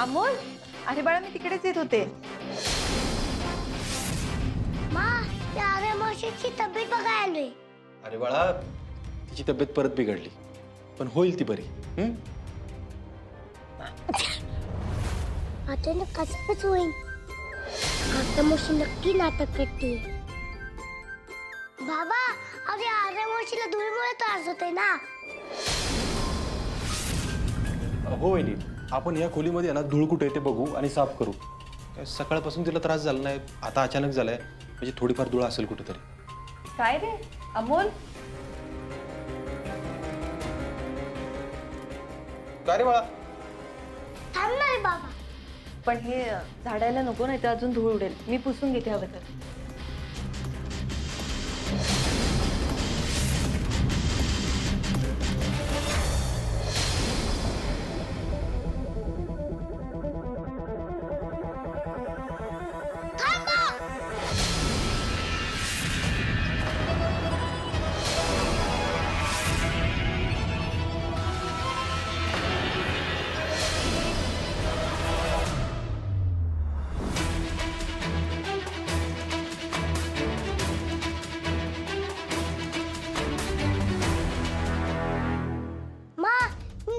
अमोल, अरे बाळा मी तिकडेच येत होते. अरे मावशीची तब्येत बघायला आलोय. अरे बाळा तिची तब्येत परत बिघडली पण होईल ती बरी. आता ना कसंच होईल. आता मावशी नक्की नाटक करते. बाबा अरे अरे मावशीला धुळीमुळे त्रास होतोय ना. हो वहिनी, आपण या खोलीमध्ये ना धूळ कुठे ते बघू आणि साफ करू. सकाळपासून तिला त्रास झाला नाही, आता अचानक झालाय म्हणजे थोडीफार धूळ असेल कुठेतरी. काय रे अमोल? काय रे बाळा? थांब ना रे बाबा. पण हे झाडायला नको, नाही तर अजून धूळ उडेल. मी पुसून घेते हवं तर.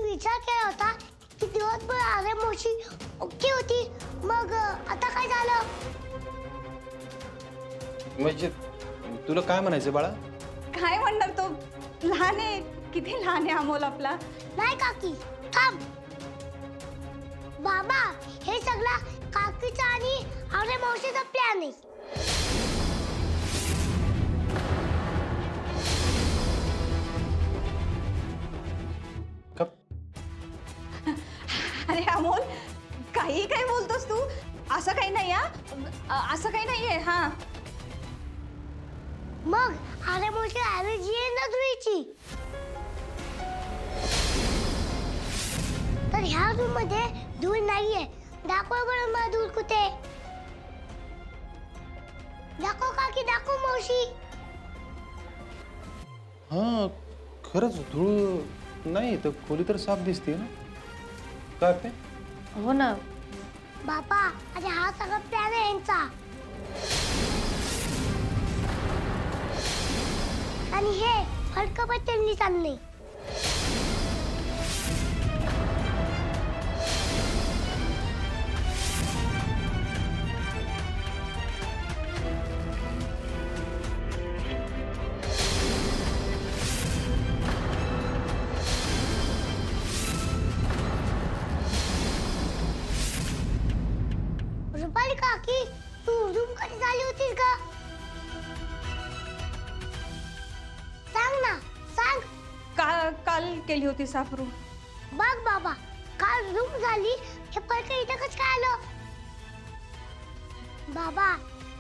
विचार केला होता की दिवसभर अरे मावशी ओके होती, मग आता काय झालं? म्हणजे तुला काय म्हणायचं बाळा? काय म्हणणार तो? लहान आहे, किती लहान आहे अमोल आपला. नाही काकी थांब. बाबा हे सगळं काकीचा आणि अरे मावशीचा प्लॅन आहे. अरे अमोल काही काय बोलतोस तू? असं काही नाही. असं काही नाहीये. हा मग अरे मावशी ॲलर्जी आहे ना धुळीची, तर ह्या रूम मध्ये धूळ नाहीये. दाखव बरं मला धूळ कुठे. दाखव काकी, दाखव मावशी. हा खरंच धूळ नाही तर खोली तर साफ दिसते ना. काय ते? हो ना बाबा, अरे हा सगळा प्लॅन आहे यांचा. आणि हे फडकं त्यांनी चालले. रुपाली काकी, तू रूम कधी झाली होतीस का? सांग ना, सांग. काल केली होती साफ रूम. बघ बाबा, काल रूम झाली, हे फडकं इथं कसं काय आलं? बाबा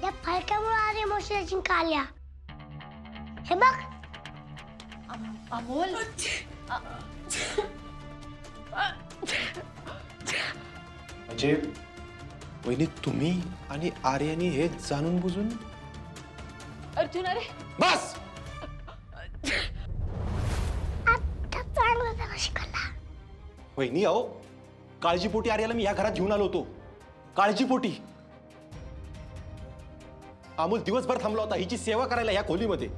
या फडक्यामुळे अरे मावशीला जिंक आल्या. हे बघ. अमोल, म्हणजे वहिनी तुम्ही आणि आर्यानी हे जाणून बुजून. अर्जुन अरे बस. आता चांगला त्याला शिकला. वहिनी अहो, काळजीपोटी आर्याला मी या घरात घेऊन आलो होतो. काळजीपोटी. अमोल दिवसभर थांबला होता हिची सेवा करायला या खोलीमध्ये.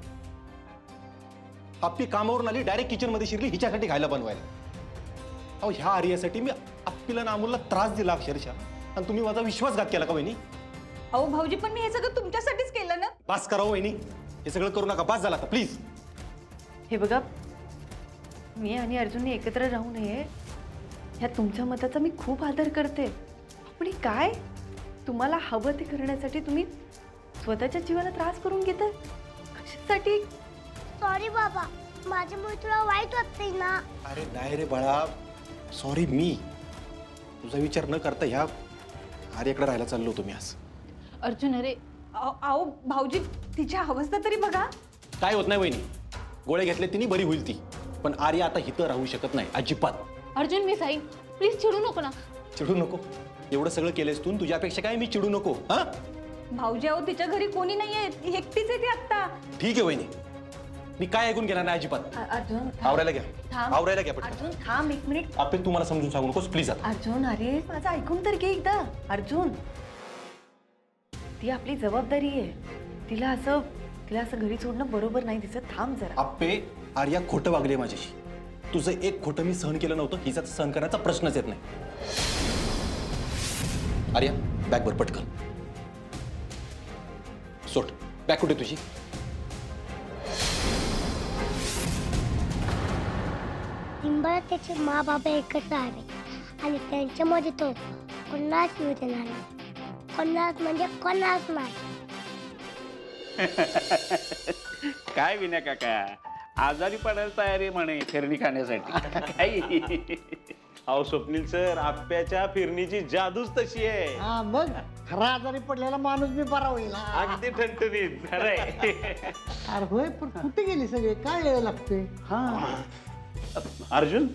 आप्पी कामावरून आली, डायरेक्ट किचन मध्ये शिरली हिच्यासाठी खायला बनवायला. अहो ह्या आर्यासाठी मी आप्पीला ना अमोलला त्रास दिला अक्षरशः, आणि तुम्ही माझा विश्वासघात केला का वहिनी? अहो भाऊजी, पण मी हे सगळं तुमच्यासाठीच केलं ना. बस करा हो वहिनी, हे सगळं करू नका. बस झाला आता प्लीज. हे बघा, मी आणि अर्जुनने एकत्र राहू नये ह्या तुमच्या मताचा मी खूप आदर करते. पण हे काय, तुम्हाला हवं ते करण्यासाठी तुम्ही स्वतःच्या जीवाला त्रास करून घेता कशासाठी? सॉरी बाबा, माझ्यामुळे तुला वाईट वाटतंय ना. अरे नाही रे बाळा, सॉरी. मी तुझा विचार न करता ह्या आर्याकडे राहायला चाललो होतो मी आज. अर्जुन अरे अहो भाऊजी, तिच्या अवस्था तरी बघा. काय होत नाही वहिनी, गोळे घेतले तिने बरी होईल ती. पण आर्या आता इथं राहू शकत नाही अजिबात. अर्जुन मी जाईन, प्लीज चिडू नको ना. चिडू नको. एवढं सगळं केलंस तू, तुझ्यापेक्षा काय मी चिडू नको. हा भाऊजी, अहो तिच्या घरी कोणी नाहीये, एकटीच आहे ती आत्ता. ठीक आहे वहिनी, मी काय ऐकून घेणार नाही अजिबात. अर्जुन आवरायला घ्या. थांब. आवरायला घ्या पटकन. अर्जुन थांब एक मिनिट. आपण तुम्हाला समजून सांगू नकोस प्लीज. अर्जुन अरे माझं ऐकून तर घे एकदा. अर्जुन ती आपली जबाबदारी आहे. तिला असं घरी सोडणं बरोबर नाही दिसत. थांब जरा. आप्पे आर्या खोटं वागले माझ्याशी. तुझं एक खोटं मी सहन केलं नव्हतं, हिचा सहन करण्याचा प्रश्नच येत नाही. आर्या बॅगवर पटकन सोड. बॅग कुठे तुझी? सिम्बा त्याचे मा बाबा एकत्र आले आणि त्यांच्यामध्ये तो कोणाच येऊ देणार नाही. कोणाच म्हणजे कोणाच नाही. काय विना काका आजारी पडायला तयारी आहे म्हणे फिरणी खाण्यासाठी. काय अहो स्वप्नील सर आप्याच्या फिरणीची जादूच तशी आहे. हा मग खरा आजारी पडलेला माणूस मी बरा होईल. अगदी ठणठणीत खरंय. अरे होय पण कुठे गेली सगळे काय वेळ लागते? हा अर्जुन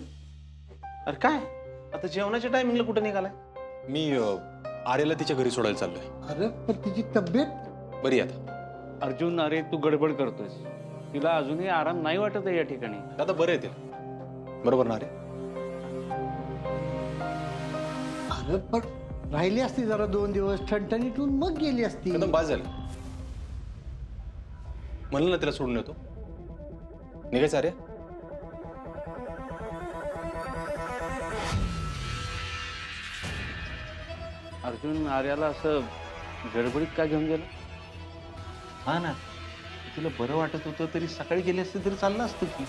अरे काय आता जेवणाच्या टायमिंगला कुठं निघालाय? मी आर्याला तिच्या घरी सोडायला चाललोय. अरे पण तिची तब्येत बरी आहे आता. अर्जुन अरे तू गडबड करतोयस. तिला अजूनही आराम नाही वाटत आहे या ठिकाणी. आता बरं आहे तिला. बरोबर ना आर्या? अरे पण राहिली असती जरा 2 दिवस ठणठणीतून मग गेली असती. एकदम बाज झालं. म्हणलं ना तिला सोडून येतो. निघायचं आर्या? अर्जुन आर्याला असं गडबडीत का घेऊन गेलं? हा ना तिला बरं वाटत होतं तरी सकाळी गेली असते तरी चाललं असतं की.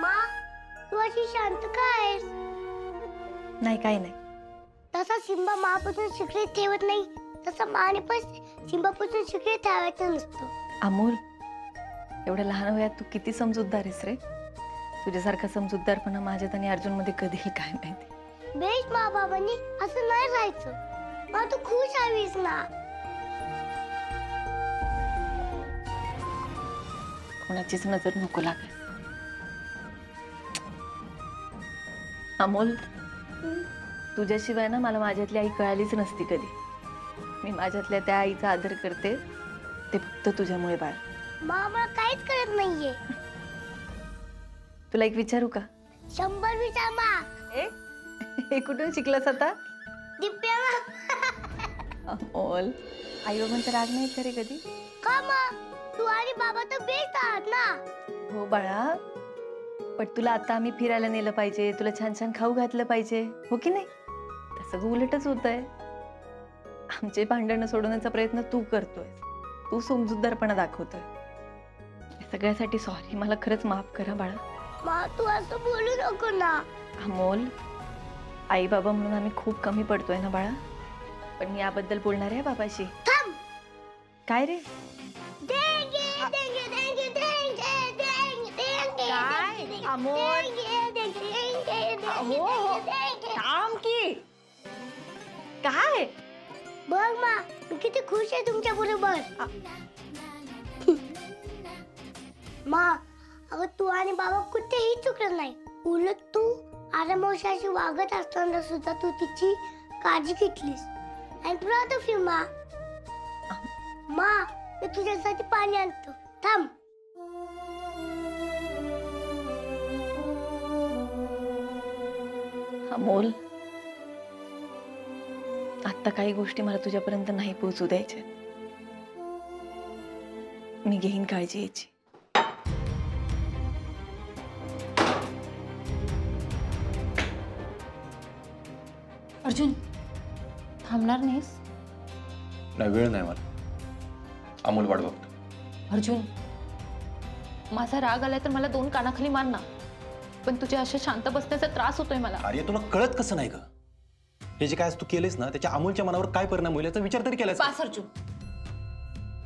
मा तू अशी शांत का आहेस? नाही काही नाही. तसा सिम्बा मापासून शिकले ठेवत नाही तसा माने पण सिम्बापासून शिकले ठेवायचं नसतं. अमोल एवढ्या लहान वयात तू किती समजूतदार आहेस रे. तुझ्यासारखा समजूतदारपणा माझ्यात आणि अर्जुन मध्ये कधी काय माहिती. बेश मा बाबांनी असं नाही राहायचं. मग तू खुश हवीस ना. कोणाचीच नजर नको लागाय. अमोल तुझ्याशिवाय ना मला माझ्यातली आई कळालीच नसती कधी. मी माझ्यातल्या त्या आईचा आदर करते ते फक्त तुझ्यामुळे बाळ. मा मला काहीच कळत नाहीये. तुला एक विचारू का? 100 विचार मा. हे कुठून शिकलास आता? दिप्या मा. अमोल आई बाबांचा राग नाही का रे कधी? का मा तू आणि बाबा तर बेस्ट आहात ना. हो बाळा पण तुला आता आम्ही फिरायला नेलं पाहिजे. तुला छान छान खाऊ घातलं पाहिजे हो की नाही? तसं उलटच होत आहे. आमचे भांडणं सोडवण्याचा प्रयत्न तू करतोय. तू समजूतदारपणा दाखवतोय. या सगळ्यासाठी सॉरी. मला खरंच माफ करा बाळा. मा तू असं बोलू नको ना. अमोल आई बाबा म्हणून आम्ही खूप कमी पडतोय ना बाळा. पण मी याबद्दल बोलणार आहे बाबाशी. थांब. काय रे? देंगे देंगे देंगे देंगे देंगे देंगे. काय? अमोल. देंगे देंगे देंगे. हो हो थांब की. काय? बघ मा मी किती खुश आहे तुमच्या बरोबर. मा अगं तू आणि बाबा कुठेही चुकलं नाही. उलट तू आरामोशाशी वागत असताना सुद्धा तू तिची काळजी घेतलीस. आय प्राउड ऑफ यू मा. मा मी तुझ्यासाठी पाणी आणतो. थांब. अमोल आता काही गोष्टी मला तुझ्यापर्यंत नाही पोहोचू द्यायच्या. मी घेईन काळजी याची. अर्जुन थांबणार नाहीस? नाही वेळ नाही मला. अमोल वाट बघतो. अर्जुन माझा राग आलाय तर मला 2 कानाखाली मार ना. पण तुझ्या अशा शांत बसण्याचा त्रास होतोय मला. अरे तुला कळत कसं नाही ग? हे जे काय तू केलेस ना त्याच्या अमोलच्या मनावर काय परिणाम होईल याचा विचार तरी केलास? पास अर्जुन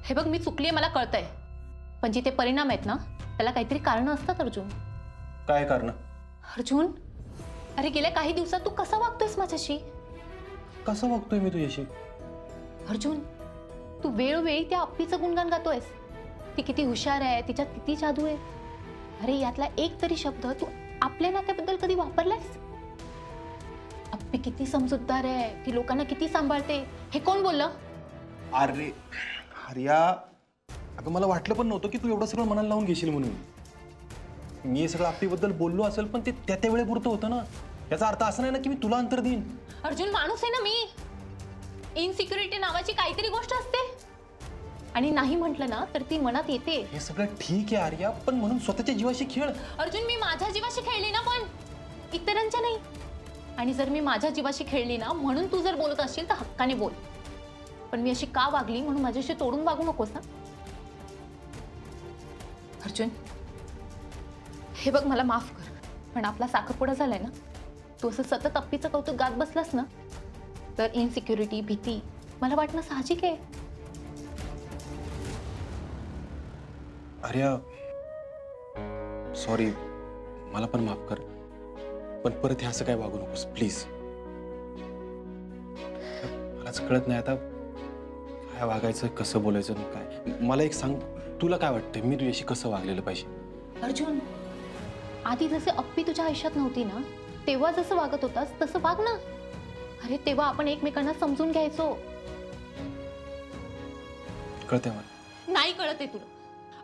हे बघ मी चुकलीये मला कळतंय. पण जिथे परिणाम आहेत ना त्याला काहीतरी कारण असतात अर्जुन. काय कारण? अर्जुन अरे गेल्या काही दिवसात तू कसा वागतोयस माझ्याशी? कसं वागतोय मी तुझ्याशी? अर्जुन तू वेळोवेळी त्या अप्पीचं गुणगान गातोयस. ती किती हुशार आहे, तिच्यात किती जादू आहे. अरे यातला एक तरी शब्द तू आपल्या नात्याबद्दल कधी वापरलायस? मी किती समजूतदार आहे, ती लोकांना किती सांभाळते, हे कोण बोललं? अरे हरिया, अगं मला वाटलं पण नव्हतं की तू एवढं सगळं मनाला लावून घेशील म्हणून. मी हे सगळं आप्पीबद्दल बोललो असेल पण ते त्या वेळेपुरतं होतं ना. याचा अर्थ असं नाही ना की मी तुला अंतर देईन. अर्जुन, माणूस आहे ना मी. इनसिक्युरिटी नावाची काहीतरी गोष्ट असते आणि नाही म्हटलं ना तर ती मनात येते. हे सगळं ठीक आहे आर्या, पण म्हणून स्वतःच्या जीवाशी खेळ. अर्जुन, मी माझ्या जीवाशी खेळली ना, पण इतरांच्या नाही. आणि जर मी माझ्या जीवाशी खेळली ना म्हणून तू जर बोलत असशील तर हक्काने बोल, पण मी अशी का वागली म्हणून माझ्याशी तोडून वागू नकोस ना. अर्जुन, हे बघ, मला माफ कर, पण आपला साखरपुडा झालाय ना. तू असं सतत अप्पीचं कौतुक गात बसलास ना तर इनसिक्युरिटी, भीती मला वाटणं साहजिक आहे. आर्या सॉरी, मला पण माफ कर, पण परत हे असं काय वागू नकोस प्लीज. मलाच कळत नाही आता काय वागायचं, कसं बोलायचं आणि काय. मला एक सांग, तुला काय वाटतंय मी तुझ्याशी कसं वागलेलं पाहिजे? अर्जुन, आधी जसे अप्पी तुझ्या आयुष्यात नव्हती ना तेव्हा जसं वागत होतास तसं वाग ना. अरे तेव्हा आपण एकमेकांना समजून घ्यायचो. कळतंय मला. नाही कळत आहे तुला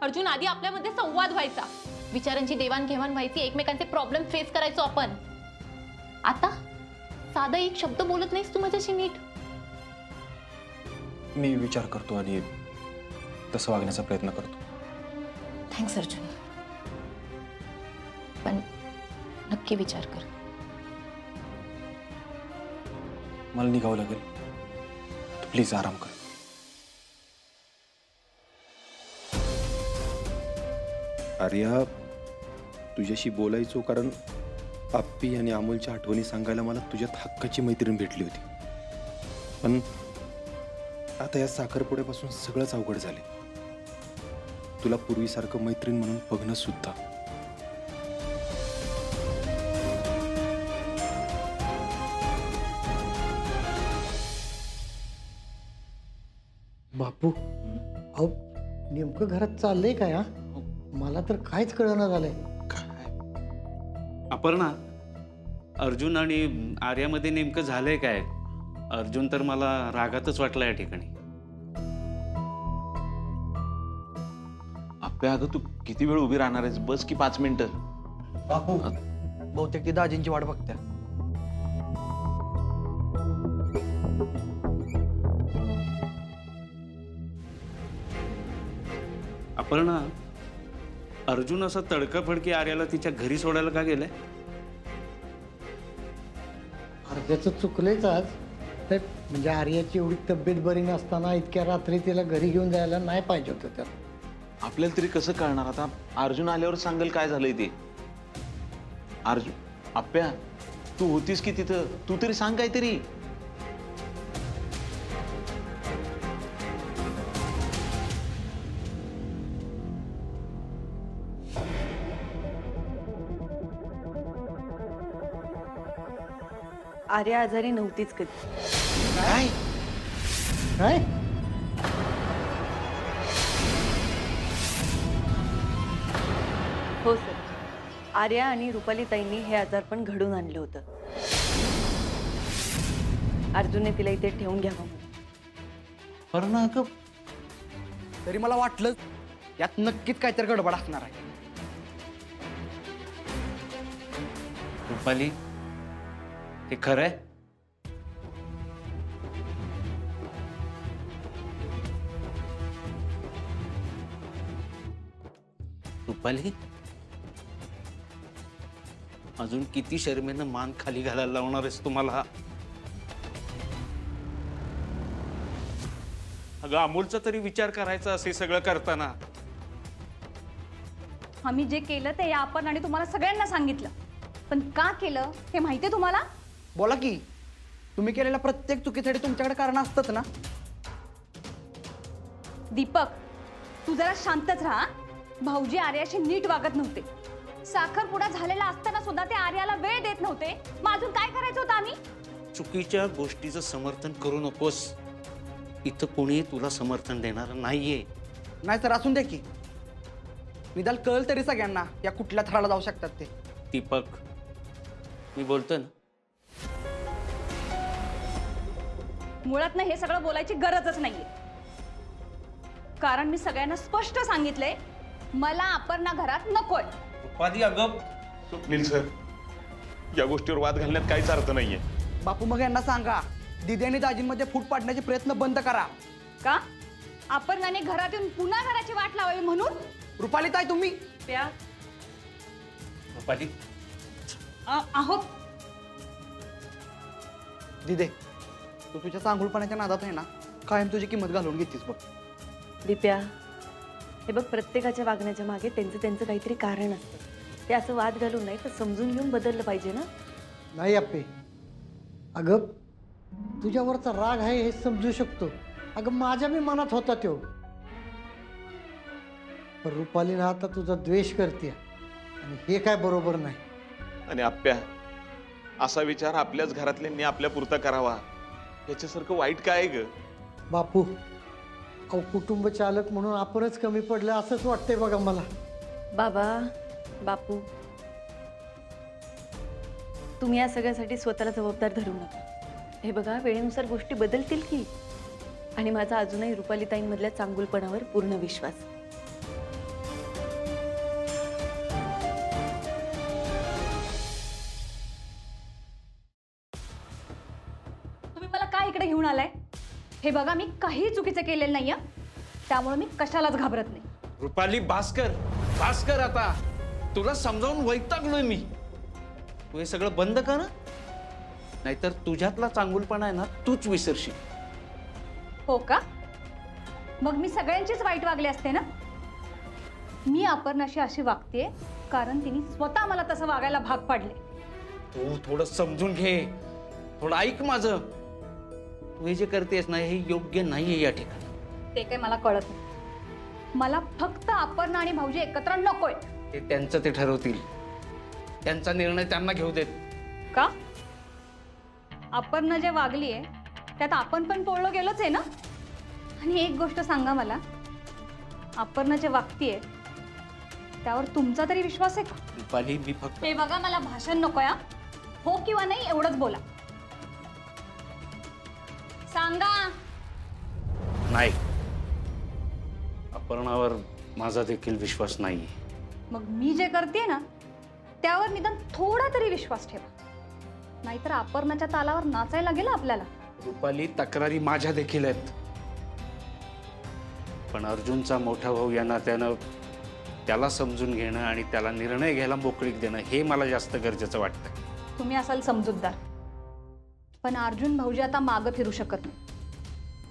अर्जुन. आधी आपल्यामध्ये संवाद व्हायचा, विचारांची देवाणघेवाण व्हायची, एकमेकांचे प्रॉब्लेम फेस करायचो आपण. आता साधा एक शब्द बोलत नाहीस तू माझ्याशी नीट. मी विचार करतो आणि तसं वागण्याचा प्रयत्न करतो. थँक्स अर्जुन, पण नक्की विचार कर. मला निघावं लागेल, तू प्लीज आराम कर. आर्या, तुझ्याशी बोलायचो कारण आप्पी आणि अमोलच्या आठवणी सांगायला मला तुझ्यात हक्काची मैत्रीण भेटली होती. पण आता या साखरपुड्यापासून सगळंच अवघड झाले. तुला पूर्वीसारखं मैत्रीण म्हणून बघणं सुद्धा. बापू, अहो नेमकं घरात चाललंय काय? हा, मला तर काहीच कळना झालंय. अपर्णा, अर्जुन आणि आर्यामध्ये नेमकं झालंय काय? अर्जुन तर मला रागातच वाटला या ठिकाणी. आप्पे, अगं तू किती वेळ उभी राहणार आहेस? बस की 5 मिनिटं. बापू, बहुतेक ती दाजींची वाट बघत्या. अपर्णा, अर्जुन असं तडकाफडकी आर्याला तिच्या घरी सोडायला का गेलाय? अर्ध्याचं चुकलंयच आज. तर म्हणजे आर्याची एवढी तब्येत बरी नसताना इतक्या रात्री तिला घरी घेऊन जायला नाही पाहिजे होतं. तर आपल्याला तरी कसं कळणार आता? अर्जुन आल्यावर सांगेल काय झालंय ते. अर्जुन, आप्प्या तू होतीस की तिथं, तू तरी सांग काहीतरी. आर्या आजारी नव्हतीच कधी. काय? काय? हो सर, आर्या आणि रुपाली ताईंनी हे आजारपण घडून आणलं होतं. अर्जुनने तिला इथे ठेवून घ्यावं म्हणून. अपर्णा, अगं तरी मला वाटलं यात नक्कीच काहीतरी गडबड असणार आहे. रुपाली, हे खरंय? रुपाली, अजून किती शर्मेनं मान खाली घालायला लावणार आहेस तुम्हाला? अगं, अमोलचा तरी विचार करायचा असे सगळं करताना. आम्ही जे केलं ते या आपण आणि तुम्हाला सगळ्यांना सांगितलं, पण का केलं हे माहितीये तुम्हाला? बोला की, तुम्ही केलेल्या प्रत्येक चुकीसाठी तुमच्याकडे कारण असतंच ना. दीपक, तू जरा शांतच राहा. भाऊजी आर्याशी नीट वागत नव्हते. साखरपुडा झालेला असताना सुद्धा ते आर्याला वेळ देत नव्हते. मग अजून काय करायचं होतं आम्ही? चुकीच्या गोष्टीचं समर्थन करू नकोस. इथं कोणी तुला समर्थन देणार नाहीये. नाही तर असून दे की, निदान कळलं तरी सगळ्यांना या कुठल्या थराला जाऊ शकतात ते. दीपक, मी बोलतो ना, मुळात ना हे सगळं बोलायची गरजच नाहीये, कारण मी सगळ्यांना स्पष्ट सांगितलंय मला अपर्णा घरात नकोय. रुपाली अगं, स्वप्नील सर, या गोष्टीवर वाद घालण्यात काहीच अर्थ नाहीये. बापू मग यांना सांगा दिदी आणि दाजींमध्ये फूट पाडण्याचे प्रयत्न बंद करा. का अपर्णाने घरात येऊन पुन्हा घराची वाट लावावी म्हणून? रुपाली ताई तुम्ही प्या रुपाली, आहो दिदे, तू तुझ्या चांगुलपणाच्या नादात आहे ना कायम तुझी किंमत घालून घेतीस बघ. दिप्या, हे बघ, प्रत्येकाच्या वागण्याच्या मागे त्यांचं त्यांचं काहीतरी कारण असतं. ते असं वाद घालून नाही तर समजून घेऊन बदललं पाहिजे ना. नाही आप्पे, अगं तुझ्यावरचा राग आहे हे समजू शकतो. अगं माझ्या मी मनात होता तो, पण रुपालीनं आता तुझा द्वेष करते आणि हे काय बरोबर नाही. आणि आप्या, असा विचार आपल्याच घरातल्यांनी आपल्या पुरता करावा याच्यासारखं वाईट काय आहे ग? बापू, अहो कुटुंब चालक म्हणून आपणच कमी पडलं असंच वाटतंय बघा मला. बाबा, बापू, तुम्ही या सगळ्यासाठी स्वतःला जबाबदार धरू नका. हे बघा, वेळेनुसार गोष्टी बदलतील की. आणि माझा अजूनही रुपालीताईंमधल्या चांगुलपणावर पूर्ण विश्वास. तुम्ही मला काय इकडे घेऊन आलाय? हे बघा, मी काही चुकीचं केलेलं नाहीये, त्यामुळे मी कशालाच घाबरत नाही. रुपाली, भास्कर आता तुला समजावून वैतागलोय मी. तू हे सगळं बंद कर ना, नाहीतर तुझ्यातला चांगुलपणा आहे ना तूच विसरशील. हो का? मग मी सगळ्यांचीच वाईट वागले असते ना. मी अपर्णाशी अशी वागतेय कारण तिने स्वतः मला तसं वागायला भाग पाडले. तू थोडं समजून घे, थोडं ऐक माझं. तू हे जे करतेस ना हे योग्य नाहीये या ठिकाणी. ते काही मला कळत नाही. मला फक्त अपर्णा आणि भाऊजी एकत्र नकोय. ते त्यांचं ते ठरवतील, त्यांचा निर्णय त्यांना घेऊ देत. का? अपर्णा जे वागलीये त्यात आपण पण पोळलो गेलोच आहे ना. आणि एक गोष्ट सांगा मला, अपर्णा जे वागतीये त्यावर तुमचा तरी विश्वास आहे का? रुपाली, मी फक्त हे बघा, मला भाषण नकोय. हो किंवा नाही एवढंच बोला. सांगा. नाही, अपर्णावर माझा देखील विश्वास नाहीये. मग मी जे करते ना त्यावर निदान थोडा तरी विश्वास ठेवा, नाहीतर अपर्णाच्या तालावर नाचायला लागेल आपल्याला. रुपाली, तक्रारी माझ्या देखील आहेत, पण अर्जुनचा मोठा भाऊ या नात्यानं त्याला समजून घेणं आणि त्याला निर्णय घ्यायला मोकळीक देणं हे मला जास्त गरजेचं वाटतं. तुम्ही असाल समजूतदार, पण अर्जुन भाऊजी आता मागं फिरू शकत नाही.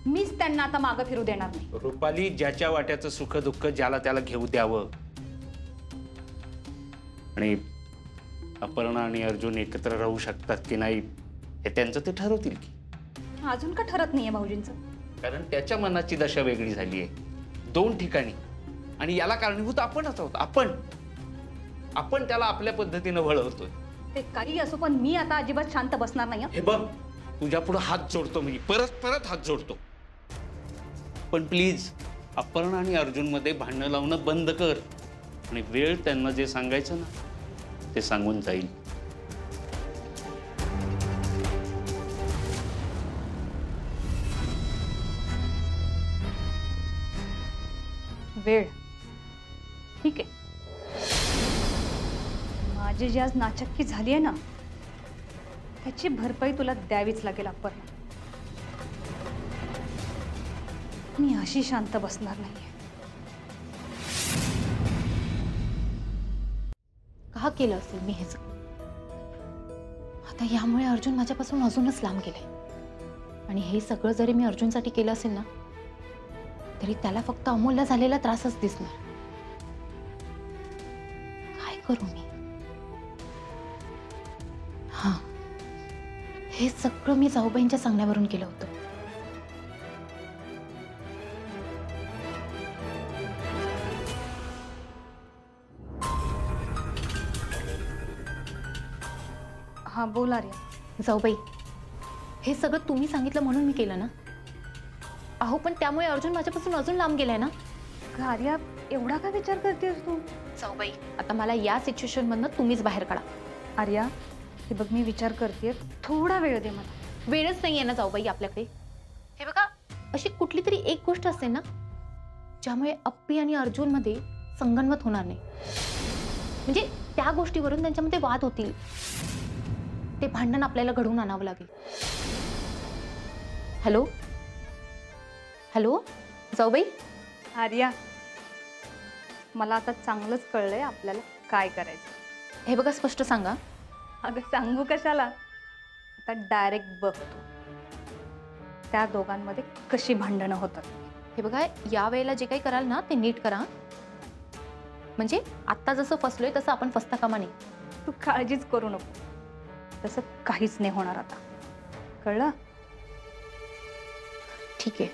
मीच त्यांना आता मागं फिरू देणार नाही. रुपाली, ज्याच्या वाट्याचं सुख दुःख ज्याला त्याला घेऊ द्यावं. आणि अपर्णा आणि अर्जुन एकत्र राहू शकतात की नाही हे त्यांचं ते ठरवतील की. अजून का ठरत नाहीये भाऊजींचं? कारण त्याच्या मनाची दशा वेगळी झाली आहे दोन ठिकाणी, आणि याला कारणीभूत आपणच आहोत. आपण त्याला आपल्या पद्धतीनं वळवतोय. ते काही असो, पण मी आता अजिबात शांत बसणार नाही. हे बघ, तुझ्या पुढे हात जोडतो मी, परत हात जोडतो. पण प्लीज, अपर्णा आणि अर्जुन मध्ये भांडणं लावणं बंद कर. आणि वेळ त्यांना जे सांगायचं ना ते सांगून जाईल. वेळ ठीक आहे. माझी जी आज नाचक्की झाली आहे ना त्याची भरपाई तुला द्यावीच लागेल अपर्णा. मी अशी शांत बसणार नाहीये. का केलं असेल मी हे सगळं? आता यामुळे अर्जुन माझ्यापासून अजूनच लांब गेलाय. आणि हे सगळं जरी मी अर्जुनसाठी केलं असेल ना तरी त्याला फक्त अमोलला झालेला त्रासच दिसणार. काय करू मी? हा, हे सगळं मी जाऊबाईंच्या सांगण्यावरून केलं होतं. हा, बोला रे. जाऊबाई, हे सगळं तुम्ही सांगितलं म्हणून मी केलं ना. अहो, पण त्यामुळे अर्जुन माझ्यापासून अजून लांब गेलाय ना. आर्या, एवढा का विचार करतेस तू? जाऊबाई, आता मला या सिच्युएशन मधनं तुम्हीच बाहेर काढा. आर्या, हे बघ, मी विचार करते, थोडा वेळ दे मला. वेळच नाहीये ना जाऊबाई आपल्याकडे. हे बघा, अशी कुठली तरी एक गोष्ट असते ना ज्यामुळे अप्पी आणि अर्जुनमध्ये संगनमत होणार नाही. म्हणजे त्या गोष्टीवरून त्यांच्यामध्ये वाद होतील, ते भांडण आपल्याला घडवून आणावं लागेल. हॅलो हॅलो जाऊबाई. आर्या, मला आता चांगलंच कळलंय आपल्याला काय करायचं. हे बघा, स्पष्ट सांगा. अगं सांगू कशाला, आता डायरेक्ट बघतो त्या दोघांमध्ये कशी भांडणं होतात. हे बघा, या वेळेला जे काही कराल ना ते नीट करा. म्हणजे आत्ता जसं फसलोय तसं आपण फसता कामा नये. तू काळजीच करू नको, तसं काहीच नाही होणार आता, कळलं? ठीक आहे.